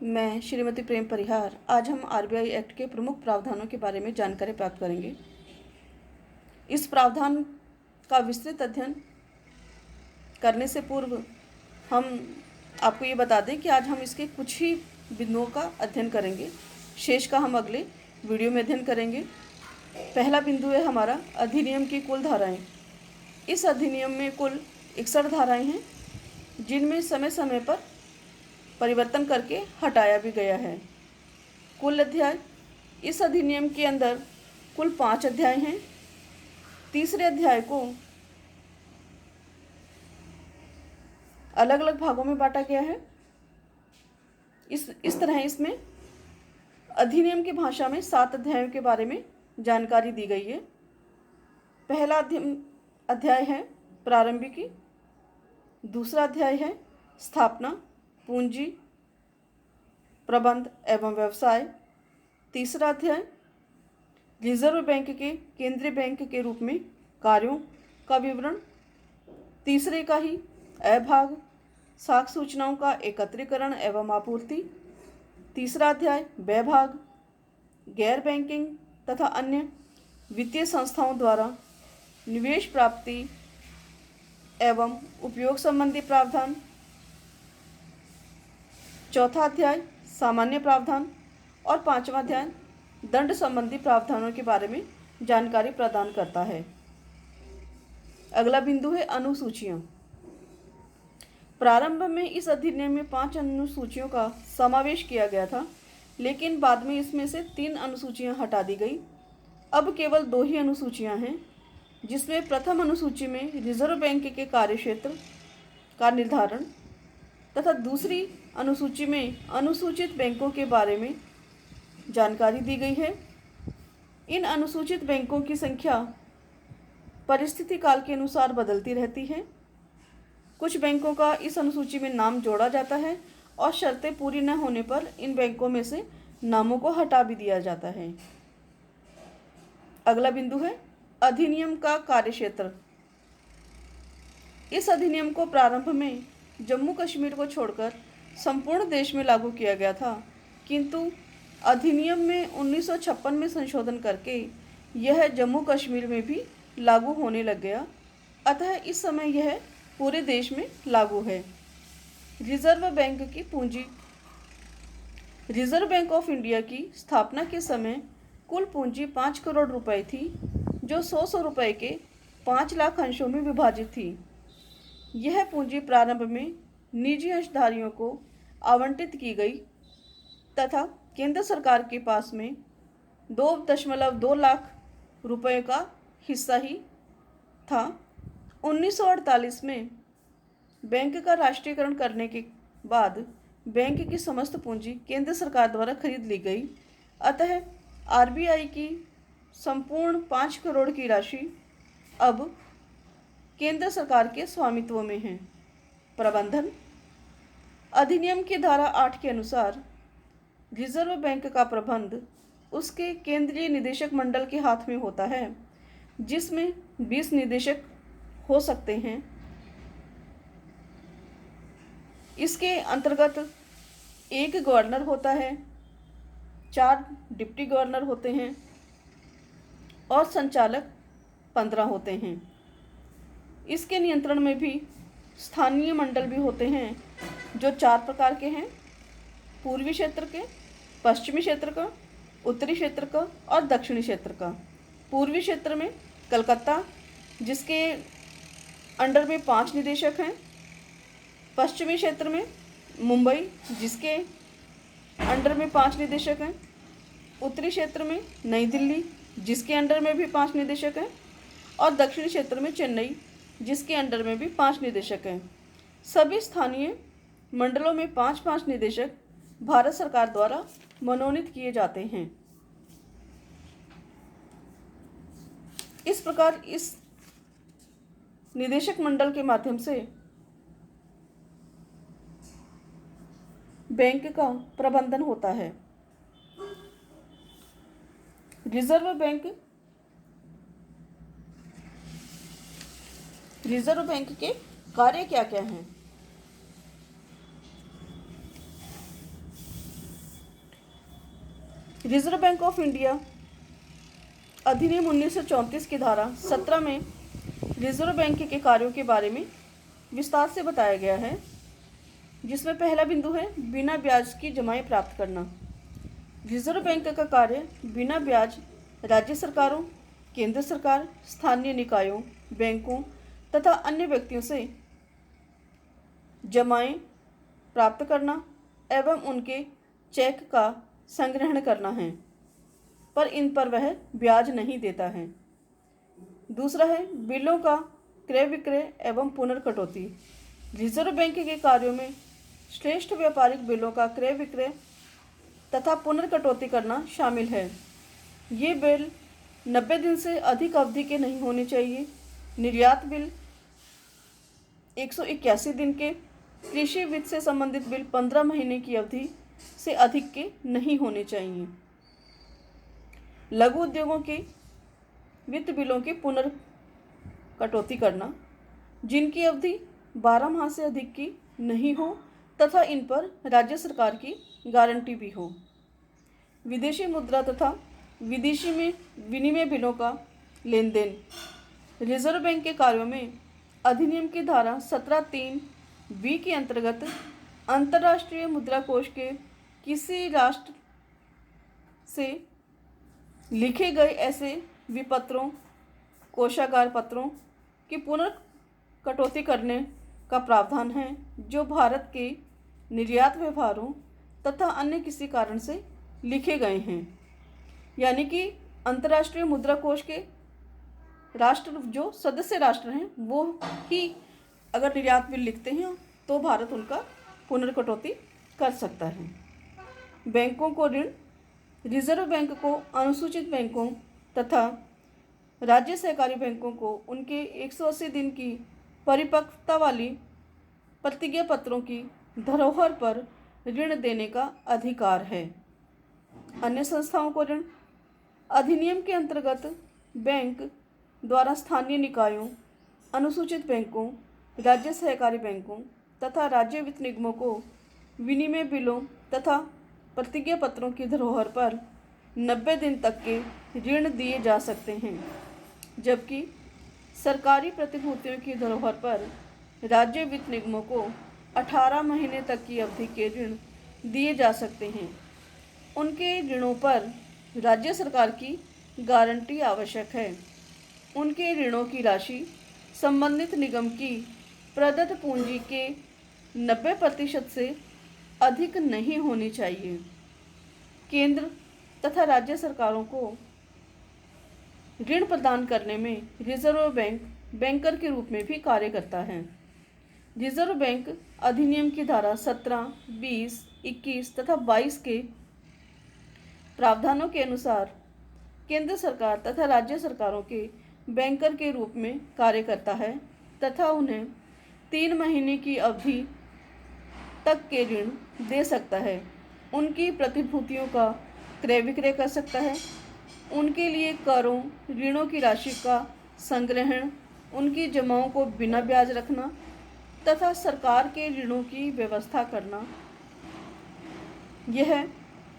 मैं श्रीमती प्रेम परिहार। आज हम आरबीआई एक्ट के प्रमुख प्रावधानों के बारे में जानकारी प्राप्त करेंगे। इस प्रावधान का विस्तृत अध्ययन करने से पूर्व हम आपको ये बता दें कि आज हम इसके कुछ ही बिंदुओं का अध्ययन करेंगे, शेष का हम अगले वीडियो में अध्ययन करेंगे। पहला बिंदु है हमारा अधिनियम की कुल धाराएं। इस अधिनियम में कुल 61 धाराएं हैं, जिनमें समय समय पर परिवर्तन करके हटाया भी गया है। कुल अध्याय इस अधिनियम के अंदर कुल 5 अध्याय हैं। तीसरे अध्याय को अलग अलग भागों में बांटा गया है। इस तरह इसमें अधिनियम की भाषा में 7 अध्यायों के बारे में जानकारी दी गई है। पहला अध्याय है प्रारंभिकी, दूसरा अध्याय है स्थापना, पूंजी, प्रबंध एवं व्यवसाय, तीसरा अध्याय रिजर्व बैंक के केंद्रीय बैंक के रूप में कार्यों का विवरण, तीसरे का ही अभाग साख सूचनाओं का एकत्रीकरण एवं आपूर्ति, तीसरा अध्याय व्यभाग गैर बैंकिंग तथा अन्य वित्तीय संस्थाओं द्वारा निवेश प्राप्ति एवं उपयोग संबंधी प्रावधान, चौथा अध्याय सामान्य प्रावधान और पांचवा अध्याय दंड संबंधी प्रावधानों के बारे में जानकारी प्रदान करता है। अगला बिंदु है अनुसूचियां। प्रारंभ में इस अधिनियम में 5 अनुसूचियों का समावेश किया गया था, लेकिन बाद में इसमें से 3 अनुसूचियां हटा दी गई। अब केवल 2 ही अनुसूचियां हैं, जिसमें प्रथम अनुसूची में रिजर्व बैंक के कार्यक्षेत्र का निर्धारण तथा दूसरी अनुसूची में अनुसूचित बैंकों के बारे में जानकारी दी गई है। इन अनुसूचित बैंकों की संख्या परिस्थिति काल के अनुसार बदलती रहती है। कुछ बैंकों का इस अनुसूची में नाम जोड़ा जाता है और शर्तें पूरी न होने पर इन बैंकों में से नामों को हटा भी दिया जाता है। अगला बिंदु है अधिनियम का कार्यक्षेत्र। इस अधिनियम को प्रारंभ में जम्मू कश्मीर को छोड़कर संपूर्ण देश में लागू किया गया था, किंतु अधिनियम में 1956 में संशोधन करके यह जम्मू कश्मीर में भी लागू होने लग गया। अतः इस समय यह पूरे देश में लागू है। रिजर्व बैंक की पूंजी। रिजर्व बैंक ऑफ इंडिया की स्थापना के समय कुल पूंजी 5 करोड़ रुपए थी, जो 100 रुपए के 5 लाख अंशों में विभाजित थी। यह पूंजी प्रारंभ में निजी अंशधारियों को आवंटित की गई तथा केंद्र सरकार के पास में 2.2 लाख रुपए का हिस्सा ही था। 1948 में बैंक का राष्ट्रीयकरण करने के बाद बैंक की समस्त पूंजी केंद्र सरकार द्वारा खरीद ली गई। अतः आरबीआई की संपूर्ण 5 करोड़ की राशि अब केंद्र सरकार के स्वामित्व में है। प्रबंधन। अधिनियम की धारा 8 के अनुसार रिजर्व बैंक का प्रबंध उसके केंद्रीय निदेशक मंडल के हाथ में होता है, जिसमें 20 निदेशक हो सकते हैं। इसके अंतर्गत 1 गवर्नर होता है, 4 डिप्टी गवर्नर होते हैं और संचालक 15 होते हैं। इसके नियंत्रण में भी स्थानीय मंडल भी होते हैं, जो 4 प्रकार के हैं: पूर्वी क्षेत्र के, पश्चिमी क्षेत्र का, उत्तरी क्षेत्र का और दक्षिणी क्षेत्र का। पूर्वी क्षेत्र में कलकत्ता, जिसके अंडर में 5 निदेशक हैं। पश्चिमी क्षेत्र में मुंबई, जिसके अंडर में 5 निदेशक हैं। उत्तरी क्षेत्र में नई दिल्ली, जिसके अंडर में भी 5 निदेशक हैं। और दक्षिणी क्षेत्र में चेन्नई, जिसके अंडर में भी 5 निदेशक हैं। सभी स्थानीय मंडलों में 5-5 निदेशक भारत सरकार द्वारा मनोनीत किए जाते हैं। इस प्रकार इस निदेशक मंडल के माध्यम से बैंक का प्रबंधन होता है। रिजर्व बैंक के कार्य क्या क्या हैं? रिजर्व बैंक ऑफ इंडिया अधिनियम 1934 की धारा 17 में रिजर्व बैंक के कार्यों के बारे में विस्तार से बताया गया है, जिसमें पहला बिंदु है बिना ब्याज की जमाएं प्राप्त करना। रिजर्व बैंक का कार्य बिना ब्याज राज्य सरकारों, केंद्र सरकार, स्थानीय निकायों, बैंकों तथा अन्य व्यक्तियों से जमाएं प्राप्त करना एवं उनके चेक का संग्रहण करना है, पर इन पर वह ब्याज नहीं देता है। दूसरा है बिलों का क्रय विक्रय एवं पुनर्कटौती। रिजर्व बैंक के कार्यों में श्रेष्ठ व्यापारिक बिलों का क्रय विक्रय तथा पुनर्कटौती करना शामिल है। ये बिल 90 दिन से अधिक अवधि के नहीं होने चाहिए। निर्यात बिल 181 दिन के, कृषि वित्त से संबंधित बिल 15 महीने की अवधि से अधिक के नहीं होने चाहिए। लघु उद्योगों के वित्त बिलों की पुनर्कटौती करना, जिनकी अवधि 12 माह से अधिक की नहीं हो तथा इन पर राज्य सरकार की गारंटी भी हो। विदेशी मुद्रा तथा विदेशी में विनिमय बिलों का लेन देन। रिजर्व बैंक के कार्यों में अधिनियम की धारा 17(3)(b) के अंतर्गत अंतर्राष्ट्रीय मुद्रा कोष के किसी राष्ट्र से लिखे गए ऐसे विपत्रों, कोषागार पत्रों की पुनर्कटौती करने का प्रावधान है जो भारत के निर्यात व्यवहारों तथा अन्य किसी कारण से लिखे गए हैं। यानी कि अंतर्राष्ट्रीय मुद्रा कोष के राष्ट्र जो सदस्य राष्ट्र हैं वो ही अगर निर्यात बिल लिखते हैं तो भारत उनका पुनर्कटौती कर सकता है। बैंकों को ऋण। रिजर्व बैंक को अनुसूचित बैंकों तथा राज्य सहकारी बैंकों को उनके 180 दिन की परिपक्वता वाली प्रतिज्ञा पत्रों की धरोहर पर ऋण देने का अधिकार है। अन्य संस्थाओं को ऋण। अधिनियम के अंतर्गत बैंक द्वारा स्थानीय निकायों, अनुसूचित बैंकों, राज्य सहकारी बैंकों तथा राज्य वित्त निगमों को विनिमय बिलों तथा प्रतिज्ञा पत्रों की धरोहर पर 90 दिन तक के ऋण दिए जा सकते हैं, जबकि सरकारी प्रतिभूतियों की धरोहर पर राज्य वित्त निगमों को 18 महीने तक की अवधि के ऋण दिए जा सकते हैं। उनके ऋणों पर राज्य सरकार की गारंटी आवश्यक है। उनके ऋणों की राशि संबंधित निगम की प्रदत्त पूंजी के 90% से अधिक नहीं होनी चाहिए। केंद्र तथा राज्य सरकारों को ऋण प्रदान करने में रिजर्व बैंक बैंकर के रूप में भी कार्य करता है। रिजर्व बैंक अधिनियम की धारा 17, 20, 21 तथा 22 के प्रावधानों के अनुसार केंद्र सरकार तथा राज्य सरकारों के बैंकर के रूप में कार्य करता है तथा उन्हें 3 महीने की अवधि तक के ऋण दे सकता है। उनकी प्रतिभूतियों का क्रय विक्रय कर सकता है। उनके लिए करों, ऋणों की राशि का संग्रहण, उनकी जमाओं को बिना ब्याज रखना तथा सरकार के ऋणों की व्यवस्था करना, यह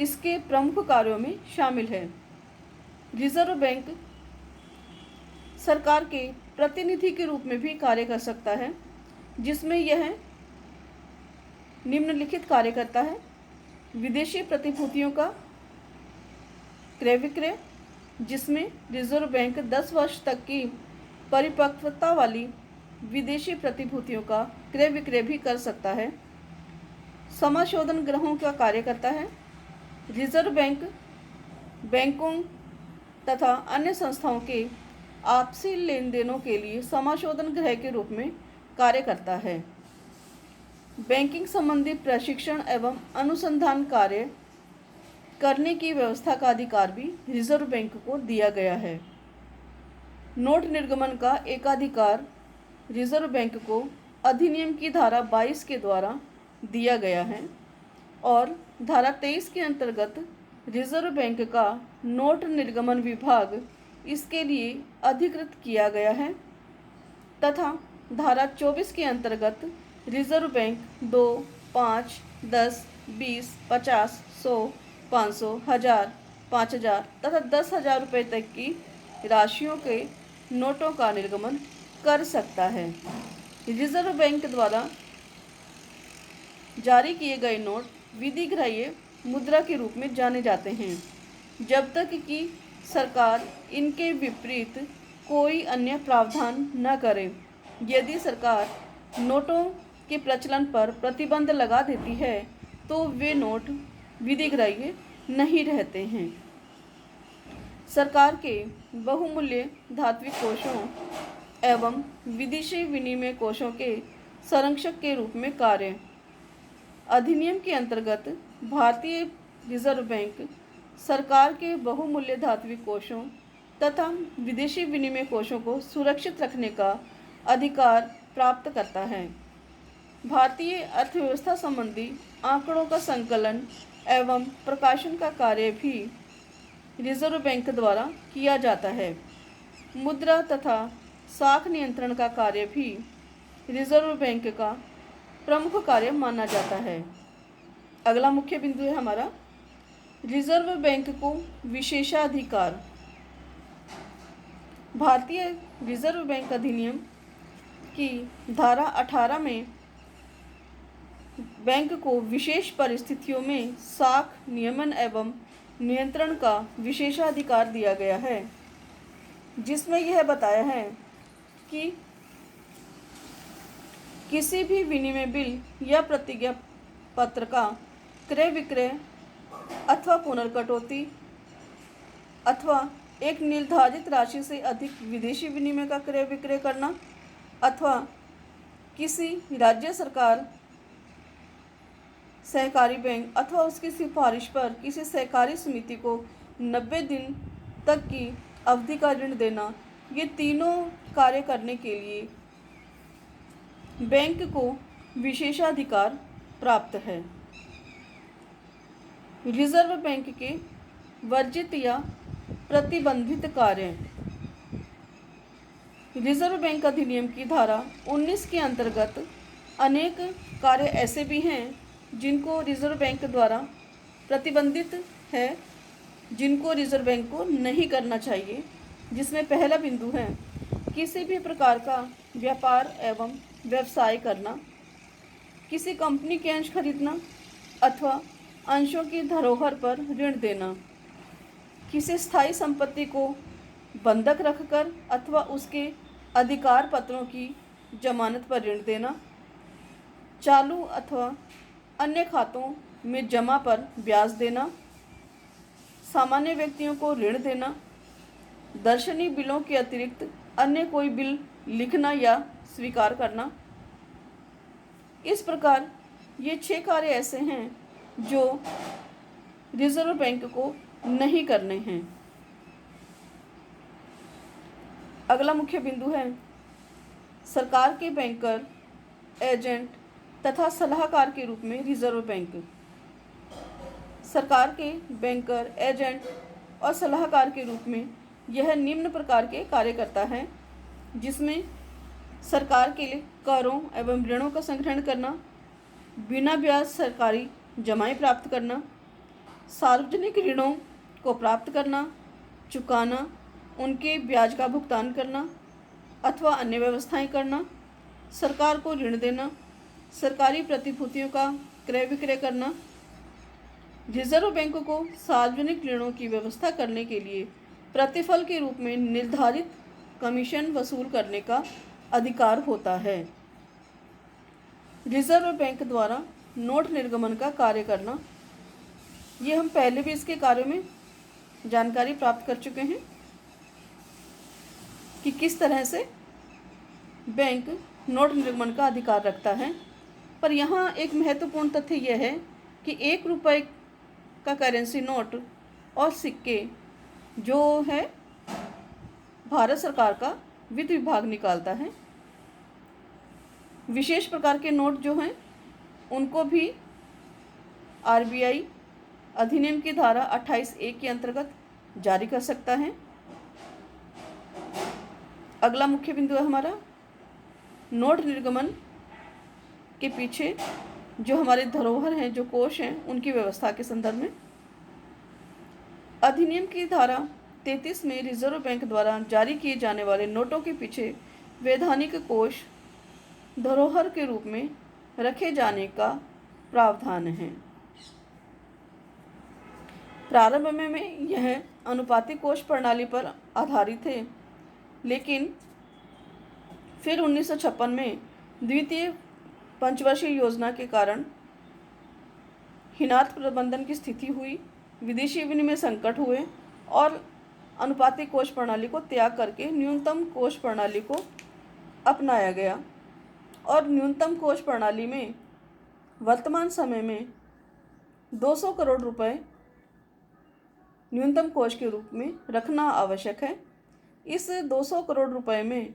इसके प्रमुख कार्यों में शामिल है। रिजर्व बैंक सरकार के प्रतिनिधि के रूप में भी कार्य कर सकता है, जिसमें यह निम्नलिखित कार्य करता है। विदेशी प्रतिभूतियों का क्रय विक्रय, जिसमें रिजर्व बैंक 10 वर्ष तक की परिपक्वता वाली विदेशी प्रतिभूतियों का क्रय विक्रय भी कर सकता है। समाशोधन ग्रहों का कार्य करता है। रिजर्व बैंक बैंकों तथा अन्य संस्थाओं के आपसी लेन देनों के लिए समाशोधन गृह के रूप में कार्य करता है। बैंकिंग संबंधी प्रशिक्षण एवं अनुसंधान कार्य करने की व्यवस्था का अधिकार भी रिजर्व बैंक को दिया गया है। नोट निर्गमन का एकाधिकार रिजर्व बैंक को अधिनियम की धारा 22 के द्वारा दिया गया है और धारा 23 के अंतर्गत रिजर्व बैंक का नोट निर्गमन विभाग इसके लिए अधिकृत किया गया है तथा धारा 24 के अंतर्गत रिजर्व बैंक 2, 5, 10, 20, 50, 100, 500, 1000, 5,000 तथा 10,000 रुपये तक की राशियों के नोटों का निर्गमन कर सकता है। रिजर्व बैंक द्वारा जारी किए गए नोट विधिग्राह्य मुद्रा के रूप में जाने जाते हैं जब तक कि सरकार इनके विपरीत कोई अन्य प्रावधान न करे। यदि सरकार नोटों के प्रचलन पर प्रतिबंध लगा देती है तो वे नोट विधिग्राह्य नहीं रहते हैं। सरकार के बहुमूल्य धात्विक कोषों एवं विदेशी विनिमय कोषों के संरक्षक के रूप में कार्य। अधिनियम के अंतर्गत भारतीय रिजर्व बैंक सरकार के बहुमूल्य धात्विक कोषों तथा विदेशी विनिमय कोषों को सुरक्षित रखने का अधिकार प्राप्त करता है। भारतीय अर्थव्यवस्था संबंधी आंकड़ों का संकलन एवं प्रकाशन का कार्य भी रिजर्व बैंक द्वारा किया जाता है। मुद्रा तथा साख नियंत्रण का कार्य भी रिजर्व बैंक का प्रमुख कार्य माना जाता है। अगला मुख्य बिंदु है हमारा रिजर्व बैंक को विशेषाधिकार। भारतीय रिजर्व बैंक अधिनियम की धारा 18 में बैंक को विशेष परिस्थितियों में साख नियमन एवं नियंत्रण का विशेषाधिकार दिया गया है, जिसमें यह बताया है कि किसी भी विनिमय बिल या प्रतिज्ञा पत्र का क्रय विक्रय अथवा पुनर्कटौती अथवा एक निर्धारित राशि से अधिक विदेशी विनिमय का क्रय विक्रय करना अथवा किसी राज्य सरकार, सहकारी बैंक अथवा उसकी सिफारिश पर किसी सहकारी समिति को 90 दिन तक की अवधि का ऋण देना, ये तीनों कार्य करने के लिए बैंक को विशेषाधिकार प्राप्त है। रिजर्व बैंक के वर्जित या प्रतिबंधित कार्य। रिजर्व बैंक अधिनियम की धारा 19 के अंतर्गत अनेक कार्य ऐसे भी हैं जिनको रिजर्व बैंक द्वारा प्रतिबंधित है, जिनको रिजर्व बैंक को नहीं करना चाहिए, जिसमें पहला बिंदु है किसी भी प्रकार का व्यापार एवं व्यवसाय करना, किसी कंपनी के अंश खरीदना अथवा अंशों की धरोहर पर ऋण देना, किसी स्थायी संपत्ति को बंधक रखकर अथवा उसके अधिकार पत्रों की जमानत पर ऋण देना, चालू अथवा अन्य खातों में जमा पर ब्याज देना, सामान्य व्यक्तियों को ऋण देना, दर्शनीय बिलों के अतिरिक्त अन्य कोई बिल लिखना या स्वीकार करना। इस प्रकार ये 6 कार्य ऐसे हैं जो रिजर्व बैंक को नहीं करने हैं। अगला मुख्य बिंदु है सरकार के बैंकर, एजेंट तथा सलाहकार के रूप में रिजर्व बैंक। सरकार के बैंकर, एजेंट और सलाहकार के रूप में यह निम्न प्रकार के कार्य करता है, जिसमें सरकार के लिए करों एवं ऋणों का संग्रहण करना, बिना ब्याज सरकारी जमाएं प्राप्त करना, सार्वजनिक ऋणों को प्राप्त करना, चुकाना, उनके ब्याज का भुगतान करना अथवा अन्य व्यवस्थाएं करना, सरकार को ऋण देना, सरकारी प्रतिभूतियों का क्रय विक्रय करना। रिजर्व बैंक को सार्वजनिक ऋणों की व्यवस्था करने के लिए प्रतिफल के रूप में निर्धारित कमीशन वसूल करने का अधिकार होता है। रिजर्व बैंक द्वारा नोट निर्गमन का कार्य करना, ये हम पहले भी इसके कार्यों में जानकारी प्राप्त कर चुके हैं कि किस तरह से बैंक नोट निर्गमन का अधिकार रखता है। पर यहाँ एक महत्वपूर्ण तथ्य यह है कि 1 रुपये का करेंसी नोट और सिक्के जो है भारत सरकार का वित्त विभाग निकालता है। विशेष प्रकार के नोट जो हैं उनको भी आरबीआई अधिनियम की धारा 28(1) के अंतर्गत जारी कर सकता है। अगला मुख्य बिंदु है हमारा नोट निर्गमन के पीछे जो हमारे धरोहर हैं, जो कोष हैं, उनकी व्यवस्था के संदर्भ में। अधिनियम की धारा 33 में रिजर्व बैंक द्वारा जारी किए जाने वाले नोटों के पीछे वैधानिक कोष धरोहर के रूप में रखे जाने का प्रावधान है। प्रारंभ में यह अनुपातिक कोष प्रणाली पर आधारित थे, लेकिन फिर 1956 में द्वितीय पंचवर्षीय योजना के कारण हीनार्थ प्रबंधन की स्थिति हुई, विदेशी विनिमय संकट हुए और अनुपातिक कोष प्रणाली को त्याग करके न्यूनतम कोष प्रणाली को अपनाया गया और न्यूनतम कोष प्रणाली में वर्तमान समय में 200 करोड़ रुपए न्यूनतम कोष के रूप में रखना आवश्यक है। इस 200 करोड़ रुपए में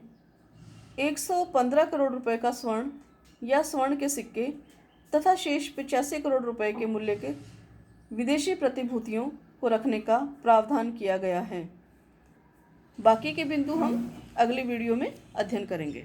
115 करोड़ रुपए का स्वर्ण या स्वर्ण के सिक्के तथा शेष 85 करोड़ रुपए के मूल्य के विदेशी प्रतिभूतियों को रखने का प्रावधान किया गया है। बाकी के बिंदु हम अगले वीडियो में अध्ययन करेंगे।